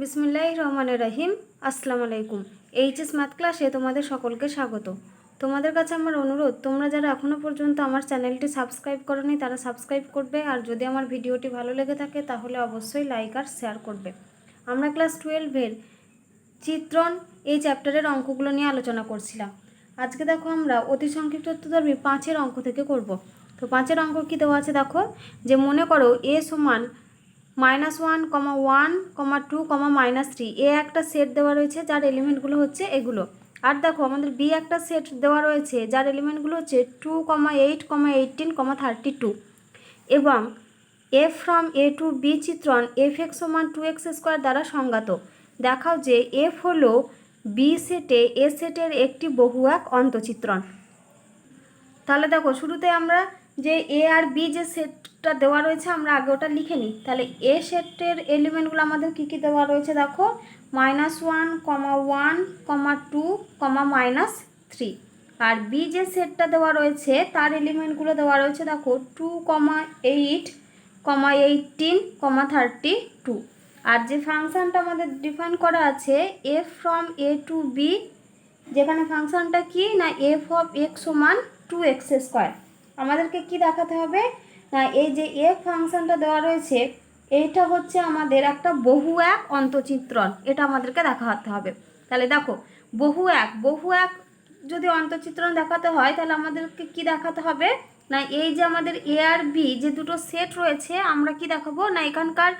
বিসমিল্লাহির রহমানির রহিম। আসসালামু আলাইকুম। এইচএস ম্যাথ ক্লাসে তোমাদের সকলকে স্বাগত। তোমাদের কাছে আমার অনুরোধ, তোমরা যারা এখনও পর্যন্ত আমার চ্যানেলটি সাবস্ক্রাইব করোনি তারা সাবস্ক্রাইব করবে, আর যদি আমার ভিডিওটি ভালো লেগে থাকে তাহলে অবশ্যই লাইক আর শেয়ার করবে। আমরা ক্লাস 12-এর চিত্রণ এই চ্যাপ্টারের অঙ্কগুলো নিয়ে আলোচনা করছিলাম। আজকে দেখো আমরা অতি সংক্ষিপ্ত উত্তরধর্মী 5-এর অঙ্ক থেকে করব। তো 5-এর অঙ্ক কী দেওয়া আছে দেখো, যে মনে করো এ সমান -1, 1, 2, -3 এ একটা সেট দেওয়া রয়েছে যার এলিমেন্টগুলো হচ্ছে এগুলো। আর দেখো আমাদের বি একটা সেট দেওয়া রয়েছে যার এলিমেন্টগুলো হচ্ছে 2, 8, 18, 32 এবং F from A to B চিত্রণ f(x) = 2x² দ্বারা সংজ্ঞাত। দেখাও যে এফ হলো বি সেটে এ সেটের একটি বহু-এক অন্তচিত্রণ। তাহলে দেখো শুরুতে আমরা যে এ আর বি যে সেটটা দেওয়া রয়েছে আমরা আগে ওটা লিখে নিই। তাহলে এ সেটের এলিমেন্টগুলো আমাদের কী কী দেওয়া রয়েছে দেখো, -1, 1, 2, -3। আর বি যে সেটটা দেওয়া রয়েছে তার এলিমেন্টগুলো দেওয়া রয়েছে দেখো 2, 8, 18, 32। আর যে ফাংশানটা আমাদের ডিফাইন করা আছে f from A to B, যেখানে ফাংশানটা কি না f(x) = 2x²। আমাদেরকে কি দেখাতে হবে না, এই যে এফ ফাংশানটা দেওয়া রয়েছে এইটা হচ্ছে আমাদের একটা বহু-এক অন্তচিত্রণ, এটা আমাদেরকে দেখাতে হবে। তাহলে দেখো বহু-এক যদি অন্তচিত্রণ দেখাতে হয় তাহলে আমাদেরকে কি দেখাতে হবে না, এই যে আমাদের এ আর বি যে দুটো সেট রয়েছে আমরা কি দেখাবো না, এখানকার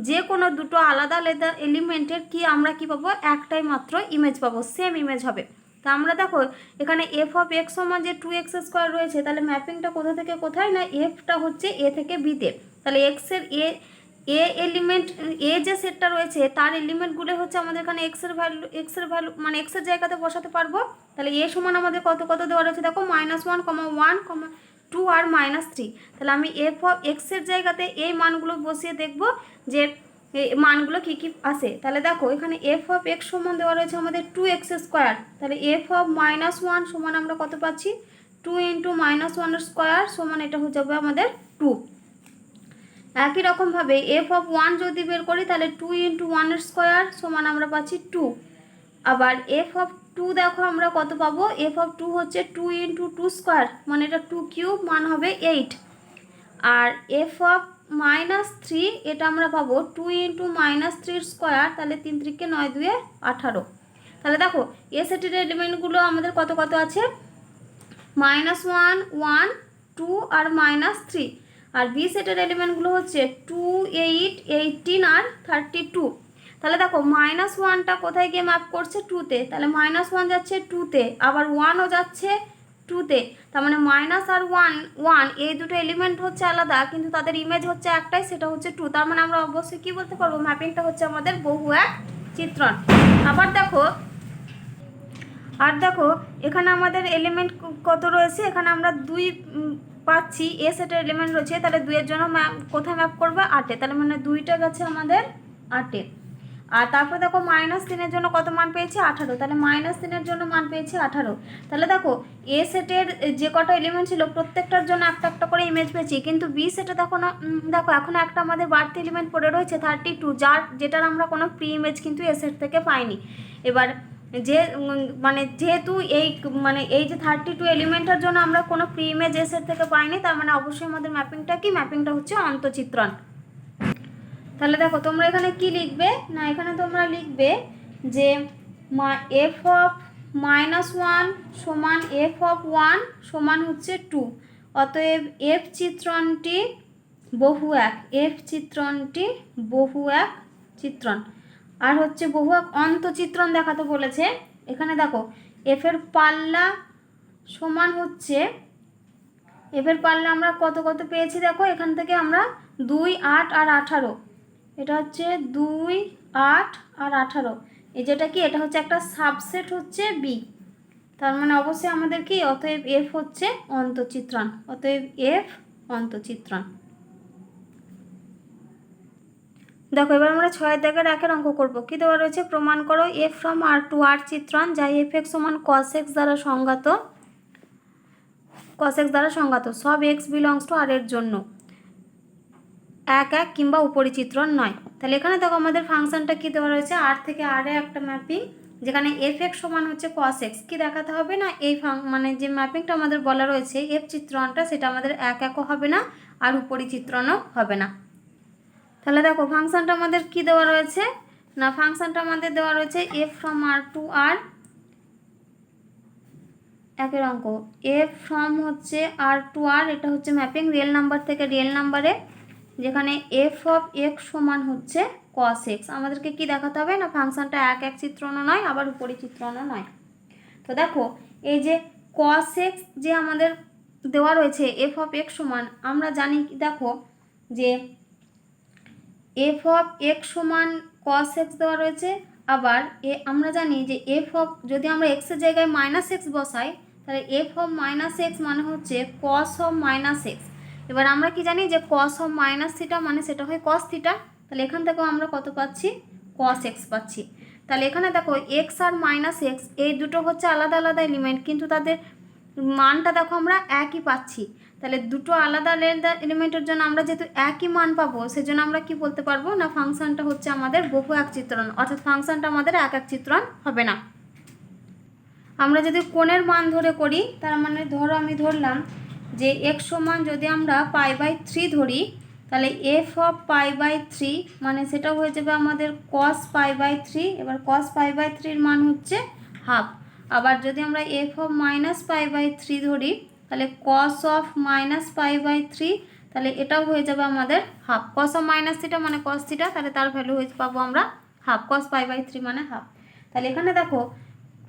যে কোনো দুটো আলাদা আলাদা এলিমেন্টের কি আমরা কি পাবো, একটাই মাত্র ইমেজ পাবো, সেম ইমেজ হবে। তা আমরা দেখো এখানে f(x) = যে 2x² রয়েছে, তাহলে ম্যাপিংটা কোথা থেকে কোথায় না, এফটা হচ্ছে এ থেকে বিতে। তাহলে এক্সের এ এলিমেন্ট এ যে সেটটা রয়েছে তার এলিমেন্টগুলো হচ্ছে আমাদের এখানে এক্সের ভ্যালু মানে এক্সের জায়গাতে বসাতে পারবো। তাহলে এ সমান আমাদের কত কত দেওয়া রয়েছে দেখো, -1, 1, 2 আর -3। তাহলে আমি এক্সের জায়গাতে এই মানগুলো বসিয়ে দেখব যে মানগুলো কী কী আসে। তাহলে দেখো এখানে f(x) সমান দেওয়া রয়েছে আমাদের 2x²। তাহলে f(-1) সমান আমরা কত পাচ্ছি, 2 × -1² সমান এটা হয়ে যাবে আমাদের 2। একই রকমভাবে f(1) যদি বের করি তাহলে 2 × 1² সমান আমরা পাচ্ছি 2। আবার f(2) দেখো আমরা কত পাবো, f(2) হচ্ছে 2 × 2² মানে এটা 2³ মান হবে 8। আর f(-3) এটা আমরা পাবো 2 × -3², তাহলে 3 × 3 = 9, 2 = 18। তাহলে দেখো এ সেটের এলিমেন্টগুলো আমাদের কত কত আছে, -1, 1, 2 আর -3। আর বি সেটের এলিমেন্টগুলো হচ্ছে 2, 8, 18 আর 32। তাহলে দেখো -1টা কোথায় গিয়ে ম্যাপ করছে, 2-তে। তাহলে -1 যাচ্ছে 2-তে, আবার 1ও যাচ্ছে 2-তে। তার মানে মাইনাস আর 1 এই দুটো এলিমেন্ট হচ্ছে আলাদা কিন্তু তাদের ইমেজ হচ্ছে একটাই, সেটা হচ্ছে 2। তার মানে আমরা অবশ্যই কী বলতে পারবো, ম্যাপিংটা হচ্ছে আমাদের বহু-এক চিত্রণ। আর দেখো এখানে আমাদের এলিমেন্ট কত রয়েছে, এখানে আমরা 2 পাচ্ছি, এ সেটের এলিমেন্ট রয়েছে, তাহলে 2-এর জন্য কোথায় ম্যাপ করবে, 8-এ। তাহলে মানে 2টা গেছে আমাদের 8-এ। আর তারপর দেখো -3-এর জন্য কত মান পেয়েছি, 18। তাহলে -3-এর জন্য মান পেয়েছি 18। তাহলে দেখো এ সেটের যে কটা এলিমেন্ট ছিল প্রত্যেকটার জন্য একটা একটা করে ইমেজ পেয়েছি, কিন্তু বি সেটে দেখো না, দেখো এখন একটা আমাদের বাড়তি এলিমেন্ট পড়ে রয়েছে 32, যেটার আমরা কোনো প্রি ইমেজ কিন্তু এ সেট থেকে পাইনি। এবার যে মানে যেহেতু এই যে 32 এলিমেন্টের জন্য আমরা কোনো প্রি ইমেজ এ সেট থেকে পাইনি, তার মানে অবশ্যই আমাদের ম্যাপিংটা হচ্ছে অন্তচিত্রণ। তাহলে দেখো তোমরা এখানে কি লিখবে না, এখানে তোমরা লিখবে যে f(-1) সমান f(1) সমান হচ্ছে 2। অতএব এফ চিত্রণটি বহু-এক চিত্রণ। আর হচ্ছে বহু-এক অন্তচিত্রণ দেখাতে বলেছে। এখানে দেখো এফের পাল্লা সমান হচ্ছে, এফের পাল্লা আমরা কত কত পেয়েছি দেখো, এখান থেকে আমরা 2, 8 আর 18, এটা হচ্ছে 2, 8 আর 18। এই যেটা কি, এটা হচ্ছে একটা সাবসেট হচ্ছে বি। তার মানে অবশ্যই আমাদের কি, অতএব এফ হচ্ছে অন্তচিত্রণ, দেখো এবার আমরা 6 দাগের 1-এর অঙ্ক করব। কি দেওয়া রয়েছে, প্রমাণ করো এফ ফ্রম আর টু আর চিত্রণ যা f(x) = cos x দ্বারা সংজ্ঞাত সব x belongs to r এর জন্য। এক এক কিংবা উপরিচিত্রণ নয়। তাহলে এখানে দেখো আমাদের ফাংশনটা কী দেওয়া রয়েছে, আর থেকে আরে একটা ম্যাপিং, যেখানে এফ এক্স সমান হচ্ছে কস এক্স। কী দেখাতে হবে না, এই মানে যে ম্যাপিংটা আমাদের বলা রয়েছে এফ চিত্রণটা, সেটা আমাদের এক একও হবে না আর উপরিচিত্রণও হবে না। তাহলে দেখো ফাংশনটা আমাদের কী দেওয়া রয়েছে না, ফাংশনটা আমাদের দেওয়া রয়েছে এফ ফ্রম আর টু আর, একের অঙ্ক এফ ফ্রম হচ্ছে আর টু আর, এটা হচ্ছে ম্যাপিং রিয়েল নাম্বার থেকে রিয়েল নাম্বারে, যেখানে এফ অফ এক্স সমান হচ্ছে কস এক্স। আমাদেরকে কি দেখাতে হবে না, ফাংশনটা এক এক চিত্রণও নয় আবার উপরিচিত্রণও নয়। তো দেখো এই যে কস এক্স যে আমাদের দেওয়া রয়েছে এফ অফ এক্স সমান, আমরা জানি দেখো যে এফ অফ এক্স সমান কস এক্স দেওয়া রয়েছে, আবার আমরা জানি যে এফ অফ, যদি আমরা এক্সের জায়গায় মাইনাস এক্স বসাই তাহলে এফ অফ মাইনাস এক্স মানে হচ্ছে কস অফ মাইনাস এক্স। এবার আমরা কি জানি যে কস অফ মাইনাস থিটা মানে সেটা হয় কস থিটা। তাহলে এখান থেকেও আমরা কত পাচ্ছি, কস এক্স পাচ্ছি। তাহলে এখানে দেখো এক্স আর মাইনাস এক্স এই দুটো হচ্ছে আলাদা আলাদা এলিমেন্ট, কিন্তু তাদের মানটা দেখো আমরা একই পাচ্ছি। তাহলে দুটো আলাদা আলাদা এলিমেন্টের জন্য আমরা যেহেতু একই মান পাবো, সেজন্য আমরা কি বলতে পারবো না, ফাংশনটা হচ্ছে আমাদের বহু এক চিত্রণ, অর্থাৎ ফাংশনটা আমাদের এক এক চিত্রণ হবে না। আমরা যদি কোণের মান ধরে করি, তার মানে ধরো আমি ধরলাম যে এক্স সমান যদি আমরা পাই বাই 3 ধরি, তাহলে এফ অফ পাই বাই 3 মানে সেটা হয়ে যাবে আমাদের কস পাই বাই 3। এবার কস পাই বাই 3 মান হচ্ছে হাফ। আবার যদি আমরা f of minus pi by 3 ধরি, তাহলে cos of minus pi by 3, তাহলে এটাও হয়ে যাবে আমাদের হাফ। কস অফ মাইনাস থিটা মানে কস থিটা, তাহলে তার ভ্যালু হয়ে পাবো আমরা হাফ। কস পাই বাই 3 মানে হাফ। তাহলে এখানে দেখো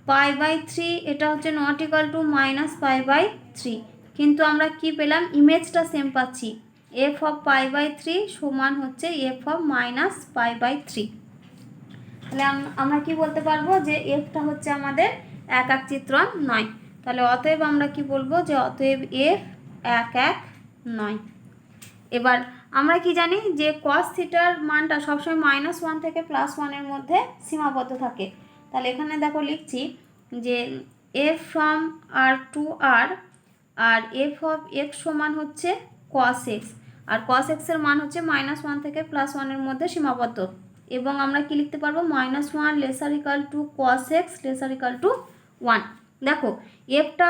পাই বাই 3 এটা হচ্ছে not equal to minus pi by 3, কিন্তু আমরা কি পেলাম, ইমেজটা সেম পাচ্ছি। এফ অফ পাই বাই 3 সমান হচ্ছে f of minus pi by 3। তাহলে আমরা কি বলতে পারবো যে এফটা হচ্ছে আমাদের এক এক চিত্রণ নয়। তাহলে অতএব আমরা কি বলবো যে অতএব এফ এক এক নয়। এবার আমরা কি জানি যে কস থিটার মানটা সবসময় -1 থেকে +1 মধ্যে সীমাবদ্ধ থাকে। তাহলে এখানে দেখো লিখছি যে F from R to R, আর এফ অফ এক্স সমান হচ্ছে কস এক্স, আর কস এক্সের মান হচ্ছে -1 থেকে +1 মধ্যে সীমাবদ্ধ। এবং আমরা কি লিখতে পারবো, -1 lesser equal to cos x lesser equal to 1। দেখো এফটা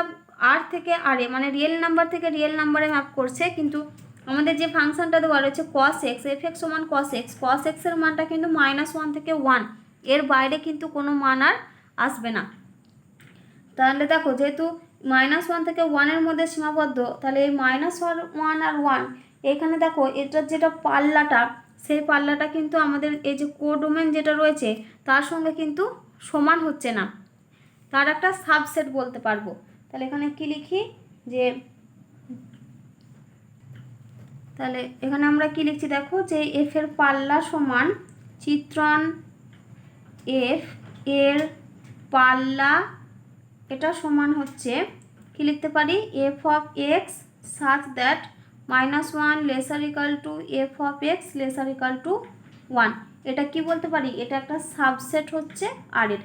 আর থেকে আরে মানে রিয়েল নাম্বার থেকে রিয়েল নাম্বারে ম্যাপ করছে, কিন্তু আমাদের যে ফাংশনটা দেওয়া রয়েছে কস এক্স, এফ এক্স সমান কস এক্স, কস এক্সের মানটা কিন্তু -1 থেকে 1, এর বাইরে কিন্তু কোনো মান আর আসবে না। তাহলে দেখো যেহেতু -1 থেকে 1 মধ্যে সীমাবদ্ধ, তাহলে এই -1 আর 1 এখানে দেখো এটার যেটা পাল্লাটা, সেই পাল্লাটা কিন্তু আমাদের এই যে কোডোমেন যেটা রয়েছে তার সঙ্গে কিন্তু সমান হচ্ছে না, তার একটা সাবসেট বলতে পারবো। তাহলে এখানে কি লিখি যে, তাহলে এখানে আমরা কি লিখছি দেখো যে এফ এর পাল্লা সমান চিত্রণ এফ এর পাল্লা, এটা সমান হচ্ছে কি লিখতে পারি, f of x such that -1 lesser equal to f of x lesser equal to 1। এটা কি বলতে পারি, এটা একটা সাবসেট হচ্ছে আর এর।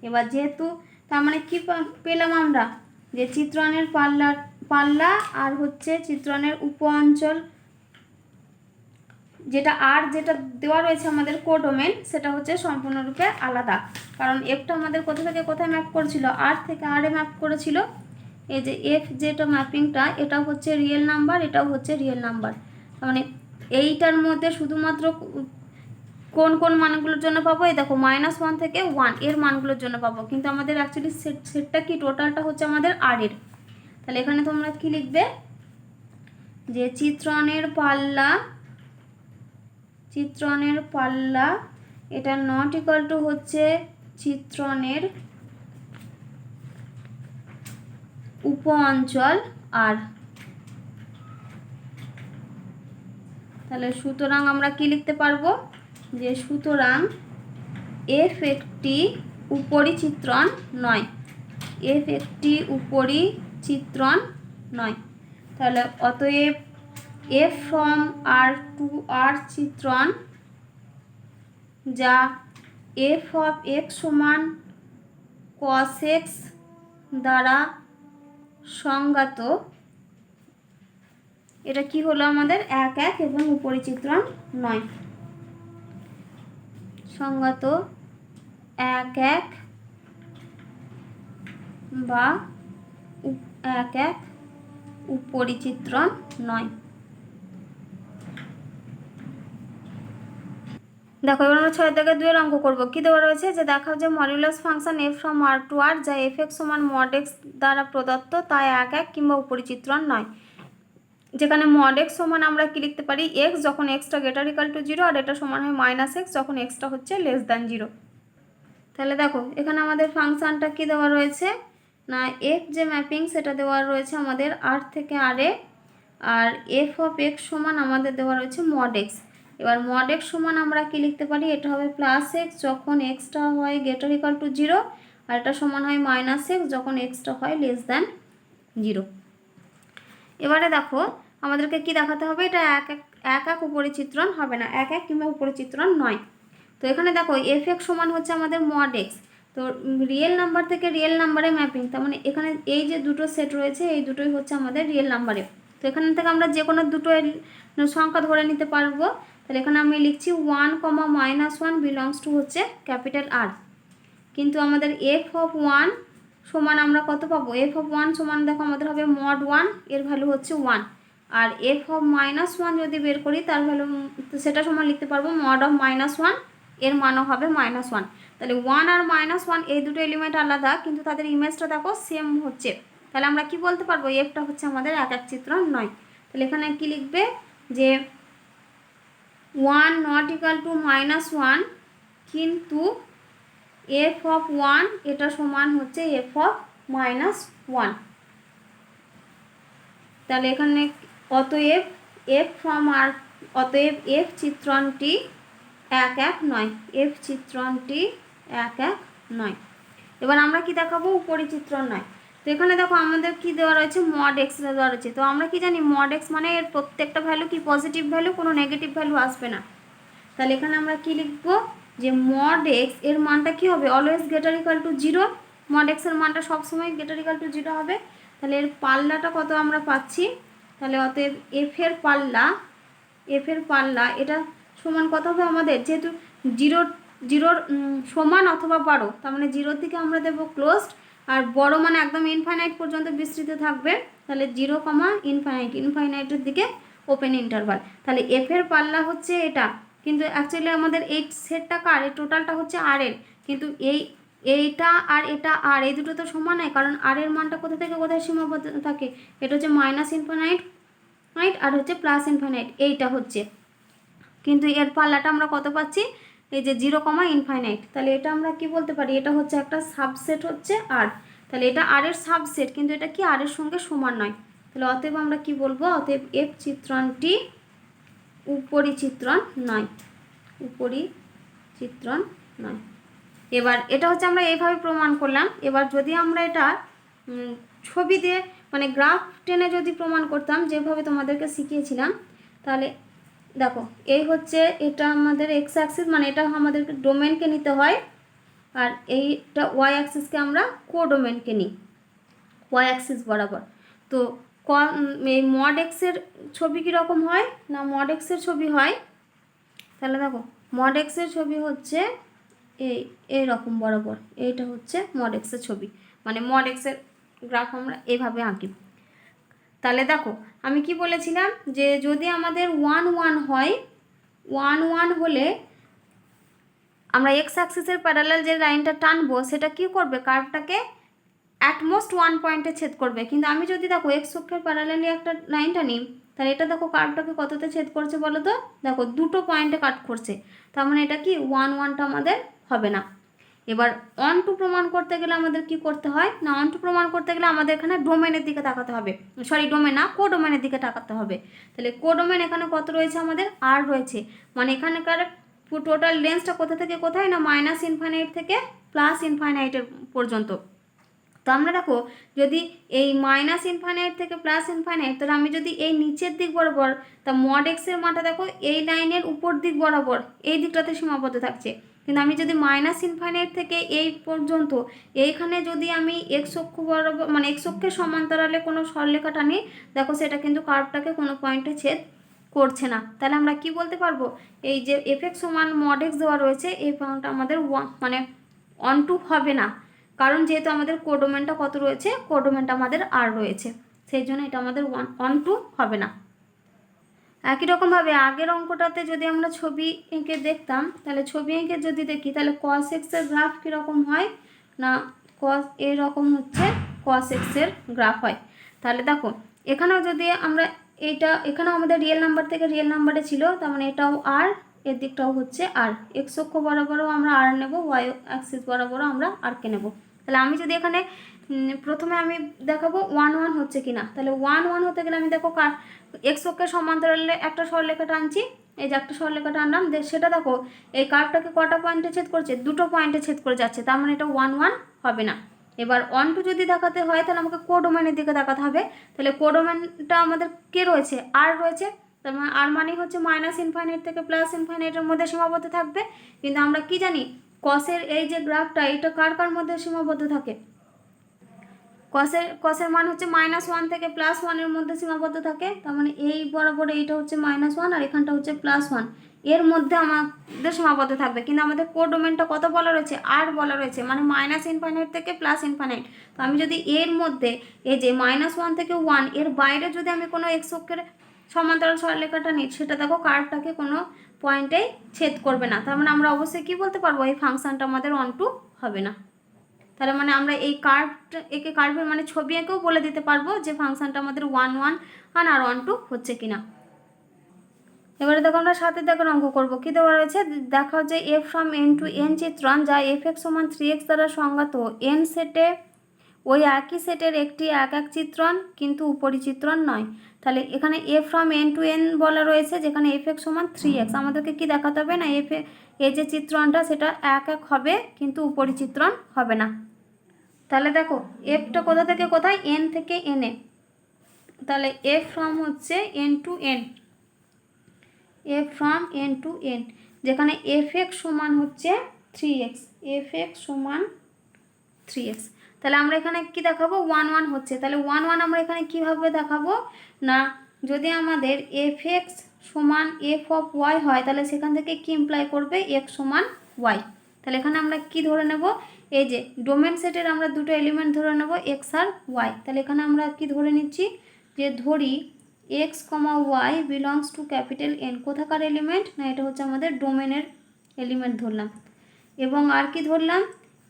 এবার যেহেতু তার মানে কি পেলাম আমরা, যে চিত্রণের পাল্লা আর হচ্ছে চিত্রণের উপ অঞ্চল, যেটা আর যেটা দেওয়া রয়েছে আমাদের কোডোমেন, সেটা হচ্ছে সম্পূর্ণরূপে আলাদা। কারণ এফটা আমাদের কোথা থেকে কোথায় ম্যাপ করেছিল, আর থেকে আর এ ম্যাপ করেছিল। এই যে এফ যেটা ম্যাপিংটা, এটা হচ্ছে রিয়েল নাম্বার, এটাও হচ্ছে রিয়েল নাম্বার। মানে এইটার মধ্যে শুধুমাত্র কোন কোন মানগুলোর জন্য পাবো, এই দেখো -1 থেকে 1 এর মানগুলোর জন্য পাবো, কিন্তু আমাদের অ্যাকচুয়ালি সেটটা কি, টোটালটা হচ্ছে আমাদের আর এর। তাহলে এখানে তোমরা কি লিখবে যে চিত্রণের পাল্লা এটা নট ইকাল টু হচ্ছে চিত্রণের উপ অঞ্চল আর। তাহলে সুতরাং আমরা কি লিখতে পারবো, যে সুতরাং এফ একটি উপরিচিত্রণ নয়, এফ একটি উপরিচিত্রণ নয়। তাহলে অতএব এফ ফ্রম আর টু আর চিত্রণ, যা এফ অফ এক্স সমান কস এক্স দ্বারা সংজ্ঞাত, এটা কি হলো আমাদের 1 1 এবং উপরি চিত্রণ 9। সংজ্ঞাত 1 1 বা 1 1 উপরি চিত্রণ 9। দেখো এবার আমরা 6 থেকে 2 অঙ্ক করব। কি দেওয়া রয়েছে যে দেখাও যে modulus function f from r to r যা f(x) সমান mod x দ্বারা প্রদত্ত তাই 1 1 কিংবা উপরি চিত্রণ নয়। যেখানে mod x সমান আমরা কি লিখতে পারি x যখন x টা গ্রেটার ইকুয়াল টু 0 আর এটা সমান হয় -x যখন x টা হচ্ছে লেস দ্যান 0। তাহলে দেখো এখানে আমাদের ফাংশনটা কি দেওয়া রয়েছে না f যে ম্যাপিং সেটা দেওয়া রয়েছে আমাদের r থেকে r এ, আর f অফ x সমান আমাদের দেওয়া রয়েছে mod x। এবার mod x সমান আমরা কি লিখতে পারি, এটা হবে প্লাস x যখন x টা হয় গ্রেটার ইকুয়াল টু 0 আর এটা সমান হয় -x যখন x টা হয় লেস দ্যান 0। এবারে দেখো আমাদেরকে কি দেখাতে হবে, এটা 1 1 উপরি চিত্রণ হবে না, 1 1 কিংবা উপরি চিত্রণ নয়। তো এখানে দেখো f(x) সমান হচ্ছে আমাদের mod x। তো রিয়েল নাম্বার থেকে রিয়েল নাম্বারে ম্যাপিং, তার মানে এখানে এই যে দুটো সেট রয়েছে এই দুটোই হচ্ছে আমাদের রিয়েল নাম্বারে। তো এখান থেকে আমরা যে কোনো দুটো সংখ্যা ধরে নিতে পারবো। তাহলে এখানে আমি লিখছি 1, -1 বিলংস টু হচ্ছে ক্যাপিটাল R। কিন্তু আমাদের f অফ 1 সমান আমরা কত পাবো, f অফ 1 সমান দেখো আমাদের হবে mod 1, এর ভ্যালু হচ্ছে 1। আর f অফ -1 যদি বের করি তার ভ্যালু সেটা সমান লিখতে পারবো mod অফ -1, এর মানও হবে -1। তাহলে 1 আর -1 এই দুটো এলিমেন্ট আলাদা কিন্তু তাদের ইমেজটা দেখো সেম হচ্ছে। তাহলে আমরা কি বলতে পারবো, এফটা হচ্ছে আমাদের 1 1 চিত্রণ নয়। তাহলে এখানে কি লিখবে যে 1 নট ইকুয়াল টু -1 কিন্তু f অফ 1 এটা সমান হচ্ছে f অফ -1। তাহলে এখানে অতএব f ফ্রম r, অতএব f চিত্রণটি 1 1 নয়, f চিত্রণটি 1 1 নয়। এবার আমরা কি দেখাবো, উপরি চিত্রণ নয়। তো এখানে দেখো আমাদের কি দেওয়া রয়েছে mod x দেওয়া রয়েছে। তো আমরা কি জানি mod x মানে এর প্রত্যেকটা ভ্যালু কি পজিটিভ ভ্যালু, কোনো নেগেটিভ ভ্যালু আসবে না। তাহলে এখানে আমরা কি লিখবো যে mod x এর মানটা কি হবে, always greater equal to 0। mod x এর মানটা সবসময় গ্রেটার ইকুয়াল টু 0 হবে। তাহলে এর পাল্লাটা কত আমরা পাচ্ছি, তাহলে অতএব f এর পাল্লা এটা সমান কত হবে আমাদের, যেহেতু 0 সমান অথবা বড়, তার মানে 0 থেকে আমরা দেবো ক্লোজড, আর বড় মানে একদম ইনফাইনাইট পর্যন্ত বিস্তৃত থাকবে। তাহলে 0, ইনফাইনাইটের দিকে ওপেন ইন্টারভাল। তাহলে f এর পাল্লা হচ্ছে এটা, কিন্তু অ্যাকচুয়ালি আমাদের এই সেটটা কার, এই টোটালটা হচ্ছে r এর, কিন্তু এইটা আর এটা আর এই দুটো তো সমান নয়, কারণ r এর মানটা কোথা থেকে কোথায় সীমাবদ্ধ থাকে, এটা হচ্ছে -ইনফাইনাইট আর হচ্ছে +ইনফাইনাইট, এইটা হচ্ছে। কিন্তু এর পাল্লাটা আমরা কত পাচ্ছি, এই যে 0, ইনফাইনাইট। তাহলে এটা আমরা কি বলতে পারি, এটা হচ্ছে একটা সাবসেট হচ্ছে r। তাহলে এটা r এর সাবসেট, কিন্তু এটা কি r এর সঙ্গে সমান নয়। তাহলে অতএব আমরা কি বলবো, অতএব f চিত্রণটি উপরি চিত্রণ নয়, উপরি চিত্রণ নয়। এবার এটা হচ্ছে আমরা এইভাবে প্রমাণ করলাম। এবার যদি আমরা এটা ছবি দিয়ে মানে গ্রাফ টেনে যদি প্রমাণ করতাম যেভাবে তোমাদেরকে শিখিয়েছিলাম, তাহলে দেখো এই হচ্ছে এটা আমাদের এক্স অ্যাক্সিস, মানে এটা আমাদেরকে ডোমেনকে নিতে হয়, আর এইটা ওয়াই অ্যাক্সিসকে আমরা কোডোমেনকে নিই ওয়াই অ্যাক্সিস বরাবর। তো এই mod x এর ছবি কীরকম হয় না, mod x এর ছবি হয়, তাহলে দেখো mod x এর ছবি হচ্ছে এই রকম বরাবর, এইটা হচ্ছে mod x এর ছবি, মানে mod x এর গ্রাফ আমরা এইভাবে আঁকি। তাহলে দেখো আমি কি বলেছিলাম যে যদি আমাদের 1 1 হয়, 1 1 হলে আমরা এক্স অ্যাক্সিসের প্যারালাল যে লাইনটা টানবো সেটা কি করবে, কার্ভটাকে অ্যাটমোস্ট 1 পয়েন্টে ছেদ করবে। কিন্তু আমি যদি দেখো এক্স অক্ষের প্যারালালি একটা লাইনটা নিই, তাহলে এটা দেখো কার্ভটাকে কততে ছেদ করছে বলো তো, দেখো 2 পয়েন্টে কাট করছে, তার মানে এটা কি 1 1টা আমাদের হবে না। এবার অন টু প্রমাণ করতে গেলে আমাদের কি করতে হয় না, অন টু প্রমাণ করতে গেলে আমাদের এখানে ডোমেনের দিকে তাকাতে হবে, সরি ডোমেন না, কোডোমেনের দিকে তাকাতে হবে। তাহলে কোডোমেন এখানে কত রয়েছে আমাদের, আর রয়েছে, মানে এখানকার টোটাল লেন্সটা কোথা থেকে কোথায় না -ইনফাইনাইট থেকে +ইনফাইনাইটের পর্যন্ত। তো আমরা দেখো যদি এই -ইনফাইনাইট থেকে +ইনফাইনাইট, তাহলে আমি যদি এই নিচের দিক বরাবর, তা mod x এর মানটা দেখো এই লাইনের উপর দিক বরাবর এই দিকটাতে সীমাবদ্ধ থাকছে, কিন্তু আমি যদি মাইনাস ইনফাইনাইট থেকে এই পর্যন্ত এইখানে যদি আমি এক্স অক্ষ বরাবর মানে এক্স অক্ষের সমান্তরালে কোনো সরলরেখা টানি, দেখো সেটা কিন্তু কার্ভটাকে কোনো পয়েন্টে ছেদ করছে না। তাহলে আমরা কি বলতে পারবো, এই যে এফ এক্স সমান মড এক্স দেওয়া রয়েছে এই পয়েন্টটা আমাদের মানে অন টু হবে না, কারণ যেহেতু আমাদের কোডোমেনটা কত রয়েছে, কোডোমেনটা আমাদের আর রয়েছে, সেই জন্য এটা আমাদের অন টু হবে না। একই রকমভাবে আগের অঙ্কটাতে যদি আমরা ছবি এঁকে দেখতাম, তাহলে ছবি এঁকে যদি দেখি তাহলে কস এক্সের গ্রাফ কীরকম হয় না, কস এরকম হচ্ছে কস এক্সের গ্রাফ হয়। তাহলে দেখো এখানেও যদি আমরা এখানেও আমাদের রিয়েল নাম্বার থেকে রিয়েল নাম্বারে ছিল, তার মানে এটাও আর, এর দিকটাও হচ্ছে আর, এক্স অক্ষ বরাবরও আমরা আর নেব, ওয়াই অ্যাক্সিস বরাবরও আমরা আরকে নেব। তাহলে আমি যদি এখানে প্রথমে আমি দেখাবো 1 1 হচ্ছে কিনা, তাহলে 1 1 হতে গেলে আমি দেখো এক্স অক্ষের সমান্তরালে একটা সরলরেখা টানছি, এই যে একটা সরলরেখা টানলাম, সেটা দেখো এই কার্ভটাকে কটা পয়েন্টে ছেদ করছে, দুটো পয়েন্টে ছেদ করে যাচ্ছে, তার মানে এটা 1 1 হবে না। এবার অন টু যদি দেখাতে হয় তাহলে আমাকে কোডোমেনের দিকে দেখাতে হবে, তাহলে কোডোমেনটা আমাদের কে রয়েছে, আর রয়েছে, তার মানে আর মানে হচ্ছে মাইনাস ইনফাইনাইট থেকে প্লাস ইনফাইনাইটের মধ্যে সীমাবদ্ধ থাকবে। কিন্তু আমরা কি জানি কসের এই যে গ্রাফটা এটা কার কার মধ্যে সীমাবদ্ধ থাকে, কসের মান হচ্ছে -1 থেকে +1 মধ্যে সীমাবদ্ধ থাকে, তার মানে এই বরাবর এইটা হচ্ছে -1 আর এখানটা হচ্ছে +1, এর মধ্যে আমাদের সীমাবদ্ধ থাকবে। কিন্তু আমাদের কোডোমেনটা কত বলা রয়েছে, আর বলা রয়েছে, মানে মাইনাস ইনফাইনাইট থেকে প্লাস ইনফাইনাইট। তো আমি যদি এর মধ্যে এই যে -1 থেকে 1 এর বাইরে যদি আমি কোনো এক্স অক্ষের সমান্তরাল সরলরেখাটা নিই, সেটা দেখো কার্ভটাকে কোনো পয়েন্টেই ছেদ করবে না, তার মানে আমরা অবশ্যই কি বলতে পারবো, এই ফাংশনটা আমাদের অন টু হবে না। তাহলে মানে আমরা এই একে কার্ভের মানে ছবি এঁকেও বলে দিতে পারবো যে ফাংশনটা আমাদের 1 1 আর 1 2 হচ্ছে কিনা। এবারে দেখো আমরা 7 দেখো অঙ্ক করবো, কি দেওয়া রয়েছে, দেখাও যে F from N to N চিত্রণ যা এফ এক্স সমান 3x দ্বারা সংজ্ঞাত এন সেটে ওই একই সেটের একটি এক এক চিত্রণ কিন্তু উপরিচিত্রণ নয়। তাহলে এখানে f from N to N বলা রয়েছে, যেখানে এফ এক্স সমান 3x, আমাদেরকে কি দেখাতে হবে না, এই যে চিত্রণটা সেটা এক এক হবে কিন্তু উপরিচিত্রণ হবে না। তাহলে দেখো এফটা কোথা থেকে কোথায়, এন থেকে এনে, তাহলে এফ ফ্রম হচ্ছে N to N, f from N to N, যেখানে এফ এক্স সমান হচ্ছে 3x, এফ এক্স সমান 3x। তাহলে আমরা এখানে কি দেখাবো, 1 1 হচ্ছে, তাহলে 1 1 আমরা এখানে কিভাবে দেখাবো না, যদি আমাদের এফ এক্স সমান এফ অফ ওয়াই হয় তাহলে সেখান থেকে কি ইমপ্লাই করবে, এক্স সমান ওয়াই। তাহলে এখানে আমরা কি ধরে নেব, এই যে ডোমেন সেটের আমরা দুটো এলিমেন্ট ধরে নেব, এক্স আর ওয়াই। তাহলে এখানে আমরা কি ধরে নিচ্ছি, যে ধরি x comma y belongs to capital N, কোথাকার এলিমেন্ট না, এটা হচ্ছে আমাদের ডোমেনের এলিমেন্ট ধরলাম, এবং আর কি ধরলাম,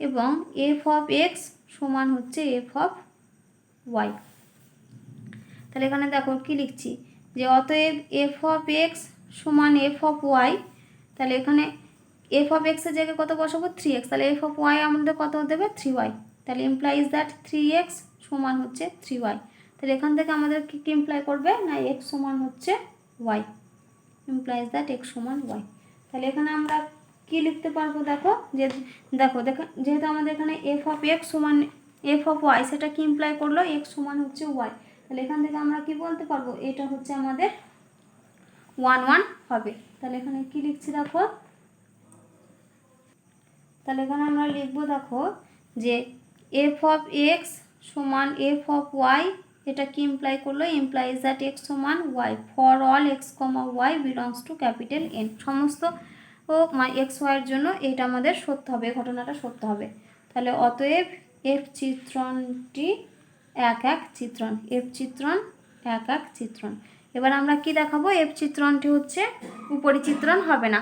এবং এফ অফ এক্স সমান হচ্ছে এফ অফ ওয়াই। তাহলে এখানে দেখো কি লিখছি, যে অতএব এফ অফ এক্স সমান এফ অফ ওয়াই, তাহলে এখানে এফ অফ এক্সের জায়গায় কত বসাবো, 3x, তাহলে এফ অফ ওয়াই আমাদের কত দেবে, 3y, তাহলে ইমপ্লাইজ দ্যাট 3x সমান হচ্ছে 3y। তাহলে এখান থেকে আমাদের কি ইমপ্লাই করবে না, x সমান হচ্ছে y, ইমপ্লাইজ দ্যাট x সমান y। তাহলে এখানে আমরা কি লিখতে পারবো, দেখো যে যেহেতু আমাদের এখানে এফ অফ এক্স সমান এফ অফ ওয়াই, সেটা কি ইমপ্লাই করলো, x সমান হচ্ছে y। তাহলে এখান থেকে আমরা কি বলতে পারবো, এটা হচ্ছে আমাদের 1 1 হবে। তাহলে এখানে কি লিখছি দেখো, তাহলে এখানে আমরা লিখবো দেখো যে এফ অফ এক্স সমান এফ অফ ওয়াই, এটা কি ইমপ্লাই করলো, ইমপ্লাইজ দ্যাট এক্স সমান y for all x comma y belongs to capital N, সমস্ত এক্স ওয়াইয়ের জন্য এটা আমাদের সত্য হবে, ঘটনাটা সত্য হবে। তাহলে অতএব এফ চিত্রণটি এক এক চিত্রণ, এফ চিত্রণ এক এক চিত্রণ। এবার আমরা কি দেখাবো, এফ চিত্রণটি হচ্ছে উপরিচিত্রণ হবে না।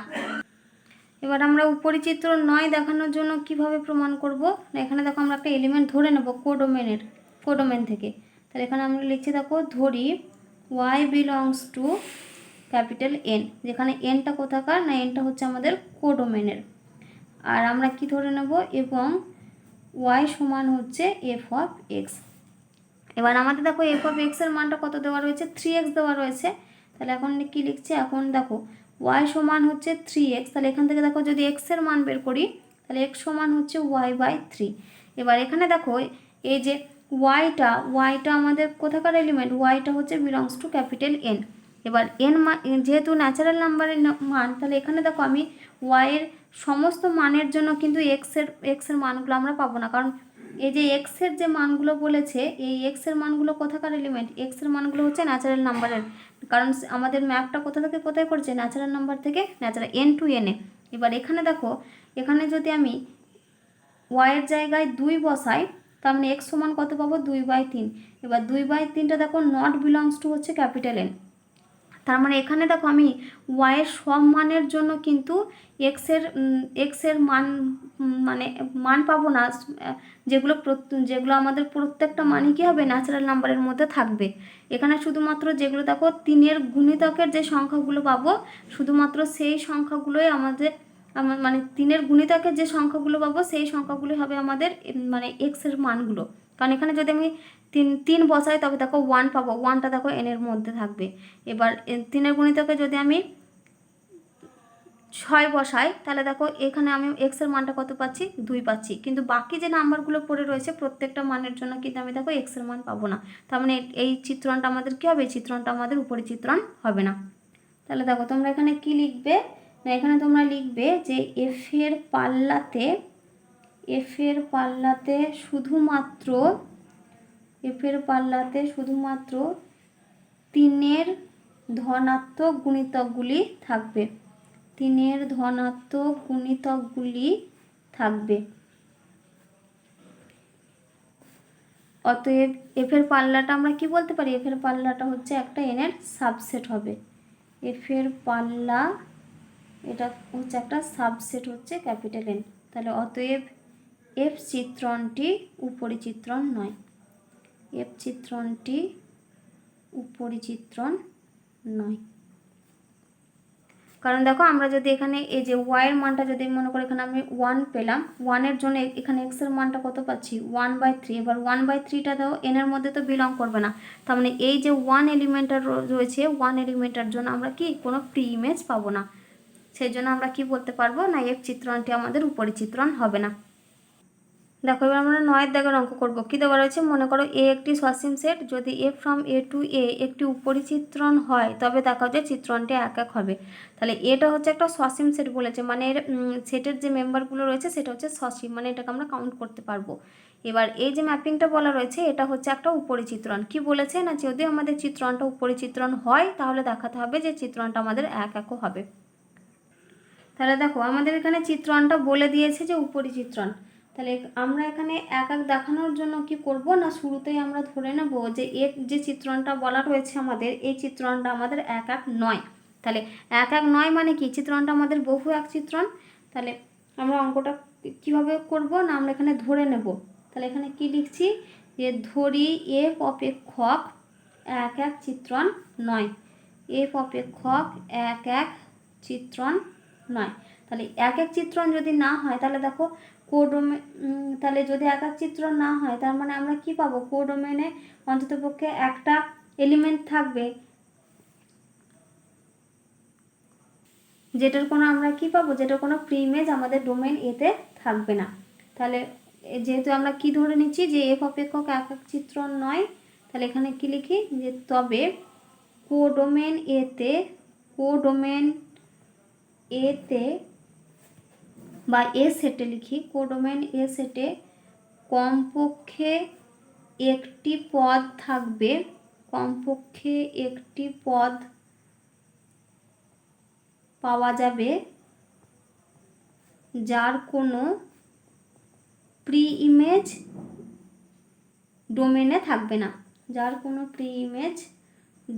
এবার আমরা উপরিচিত্র নয় দেখানোর জন্য কিভাবে প্রমাণ করব না, এখানে দেখো আমরা একটা এলিমেন্ট ধরে নেব কোডোমেন থেকে। তাহলে এখানে আমরা লিখছি দেখো ধরি y belongs to capital N, যেখানে এনটা কোথাকার না, এনটা হচ্ছে আমাদের কোডোমেনের, আর আমরা কি ধরে নেব, এবং y সমান হচ্ছে এফ অফ এক্স। এবার আমাদের দেখো এফ অফ এক্সের মানটা কত দেওয়া রয়েছে, 3x দেওয়া রয়েছে। তাহলে এখন কি লিখছি, এখন দেখো y সমান হচ্ছে 3x, তাহলে এখান থেকে দেখো যদি x এর মান বের করি তাহলে x সমান হচ্ছে y/3। এবার এখানে দেখো এই যে yটা আমাদের কোথাকার এলিমেন্ট, yটা হচ্ছে বিলংস টু ক্যাপিটাল এন। এবার যেহেতু ন্যাচারাল নাম্বারের মান, তাহলে এখানে দেখো আমি y এর সমস্ত মানের জন্য কিন্তু এক্সের মানগুলো আমরা পাবো না, কারণ এই যে এক্সের যে মানগুলো বলেছে, এই এক্সের মানগুলো কোথাকার এলিমেন্ট, এক্সের মানগুলো হচ্ছে ন্যাচারাল নাম্বারের, কারণ আমাদের ম্যাপটা কোথা থেকে কোথায় করছে, ন্যাচারাল নাম্বার থেকে ন্যাচারাল এন টু এনে। এবার এখানে দেখো, এখানে যদি আমি ওয়াইয়ের জায়গায় 2 বসাই, তার মানে এক্স সমান কত পাবো, 2/3। এবার 2/3টা দেখো নট বিলংস টু হচ্ছে ক্যাপিটাল এন, তার মানে এখানে দেখো আমি ওয়াইয়ের সব মানের জন্য কিন্তু এক্সের মান মানে মান পাবো না, যেগুলো আমাদের প্রত্যেকটা মানই কী হবে, ন্যাচারাল নাম্বারের মধ্যে থাকবে। এখানে শুধুমাত্র যেগুলো দেখো 3-এর গুণিতকের যে সংখ্যাগুলো পাবো, শুধুমাত্র সেই সংখ্যাগুলোই আমাদের মানে 3-এর গুণিতকের যে সংখ্যাগুলো পাবো সেই সংখ্যাগুলো হবে আমাদের মানে এক্সের মানগুলো। কারণ এখানে যদি আমি 3 বসাই তবে দেখো 1 পাবো, 1টা দেখো এনের মধ্যে থাকবে। এবার 3-এর গুণিতকে যদি আমি 6 বসাই, তাহলে দেখো এখানে আমি এক্সের মানটা কত পাচ্ছি, 2 পাচ্ছি, কিন্তু বাকি যে নাম্বারগুলো পড়ে রয়েছে প্রত্যেকটা মানের জন্য কিন্তু আমি দেখো এক্সের মান পাবো না। তার মানে এই চিত্রণটা আমাদের কী হবে, এই চিত্রণটা আমাদের উপরিচিত্রণ হবে না। তাহলে দেখো তোমরা এখানে কি লিখবে না, এখানে তোমরা লিখবে যে এফ এর পাল্লাতে শুধুমাত্র 3-এর ধনাত্মক গুণিতকগুলি থাকবে, 3-এর ধনাত্মক গুণিতকগুলি থাকবে। অতএব এফের পাল্লাটা আমরা কি বলতে পারি, এফের পাল্লাটা হচ্ছে একটা এনের সাবসেট হবে, এফের পাল্লা এটা হচ্ছে একটা সাবসেট হচ্ছে ক্যাপিটাল এন। তাহলে অতএব এফ চিত্রণটি উপরিচিত্রণ নয়, এফ চিত্রণটি উপরিচিত্রণ নয়। কারণ দেখো আমরা যদি এখানে এই যে ওয়াইয়ের মানটা যদি মনে করি এখানে আমি 1 পেলাম, 1-এর জন্য এখানে এক্সের মানটা কত পাচ্ছি, 1/3। এবার 1/3টা দাও এনের মধ্যে তো বিলং করবে না, তার মানে এই যে 1 এলিমেন্টার রয়েছে, 1 এলিমেন্টার জন্য আমরা কি কোনো প্রি ইমেজ পাবো না, সেই জন্য আমরা কি বলতে পারবো না, এফ চিত্রণটি আমাদের উপরিচিত্রণ হবে না। দেখো এবার আমরা 9 দাগের অঙ্ক করব। কি দেওয়া রয়েছে, মনে করো এ একটি সসীম সেট, যদি এ ফ্রম এ টু এ একটি উপরিচিত্রণ হয় তবে দেখাও যে চিত্রণটি এক এক হবে। তাহলে এটা হচ্ছে একটা সসীম সেট বলেছে, মানে এর সেটের যে মেম্বারগুলো রয়েছে সেটা হচ্ছে সসীম, মানে এটাকে আমরা কাউন্ট করতে পারবো। এবার এই যে ম্যাপিংটা বলা রয়েছে এটা হচ্ছে একটা উপরিচিত্রণ। কি বলেছে না, যদি আমাদের চিত্রণটা উপরিচিত্রণ হয় তাহলে দেখাতে হবে যে চিত্রণটা আমাদের এক একও হবে। তাহলে দেখো আমাদের এখানে চিত্রণটা বলে দিয়েছে যে উপরিচিত্রণ, তাহলে আমরা এখানে এক এক দেখানোর জন্য কি করব না, শুরুতেই আমরা ধরে নেব যে এর যে চিত্রণটা বলা রয়েছে আমাদের, এই চিত্রণটা আমাদের এক এক নয়। তাহলে এক এক নয় মানে কি, চিত্রণটা আমাদের বহু এক চিত্রণ। তাহলে আমরা অঙ্কটা কিভাবে করব না, আমরা এখানে ধরে নেব। তাহলে এখানে কি লিখছি, যে ধরি এফ অপেক্ষক এক এক চিত্রণ নয়, এফ অপেক্ষক এক এক চিত্রণ নয়। তাহলে এক এক চিত্রণ যদি না হয় তাহলে দেখো তাহলে যদি এক এক চিত্রণ না হয় তার মানে আমরা কি পাবো, কোডোমেনে অন্ততপক্ষে একটা এলিমেন্ট থাকবে যেটার কোনো আমরা কি পাবো, যেটার কোনো প্রি ইমেজ আমাদের ডোমেন এতে থাকবে না। তাহলে যেহেতু আমরা কি ধরে নিচ্ছি যে এফ অপেক্ষক এক এক চিত্রণ নয়, তাহলে এখানে কি লিখি, যে তবে কোডোমেন এতে বা এ সেটে লিখি, কোডোমেন এ সেটে কমপক্ষে একটি পদ থাকবে, কমপক্ষে একটি পদ পাওয়া যাবে যার কোনো প্রি ইমেজ ডোমেনে থাকবে না, যার কোনো প্রি ইমেজ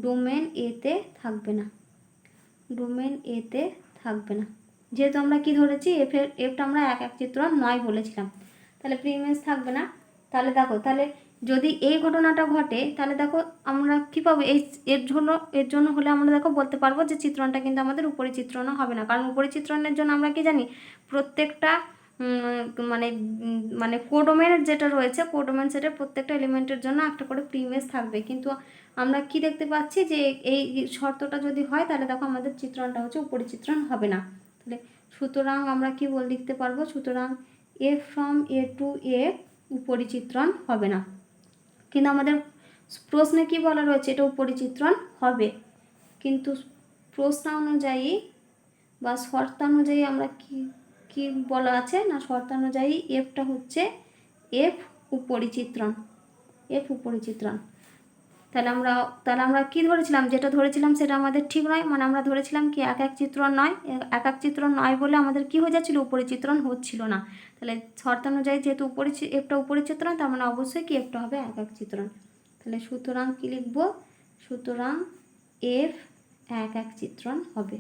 ডোমেন এতে থাকবে না, ডোমেন এতে থাকবে না। যেহেতু আমরা কি ধরেছি এফটা আমরা এক এক চিত্রণ নয় বলেছিলাম, তাহলে প্রি ইমেজ থাকবে না। তাহলে দেখো, তাহলে যদি এই ঘটনাটা ঘটে তাহলে দেখো আমরা কি পাবো, এর জন্য হলে আমরা দেখো বলতে পারবো যে চিত্রণটা কিন্তু আমাদের উপরিচিত্রণও হবে না, কারণ উপরিচিত্রণের জন্য আমরা কি জানি, প্রত্যেকটা মানে মানে কোডোমেনের যেটা রয়েছে, কোডোমেন সেটের প্রত্যেকটা এলিমেন্টের জন্য একটা করে প্রি ইমেজ থাকবে। কিন্তু আমরা কি দেখতে পাচ্ছি যে এই শর্তটা যদি হয় তাহলে দেখো আমাদের চিত্রণটা হচ্ছে উপরিচিত্রণ হবে না। তাহলে সুতরাং আমরা কি লিখতে পারবো, সুতরাং এ ফ্রম এ টু এ উপরিচিত্রণ হবে না। কিন্তু আমাদের প্রশ্নে কি বলা রয়েছে, এটা উপরিচিত্রণ হবে, কিন্তু প্রশ্ন অনুযায়ী বা শর্তানুযায়ী আমরা কি কি বলা আছে না, শর্তানুযায়ী এফটা হচ্ছে এফ উপরিচিত্রণ, এফ উপরিচিত্রণ। তাহলে আমরা কি ধরেছিলাম, যেটা ধরেছিলাম সেটা আমাদের ঠিক নয়, মানে আমরা ধরেছিলাম কি এক এক চিত্রণ নয়, এক এক চিত্রণ নয় বলে আমাদের কি হয়ে যাচ্ছিল, উপরিচিত্রণ হচ্ছিল না। তাহলে শর্তানুযায়ী যেহেতু এফটা উপরিচিত্রণ, তার মানে অবশ্যই কি এফটা হবে এক এক চিত্রণ। তাহলে সুতরাং কি লিখব, সুতরাং এফ এক এক চিত্রণ হবে।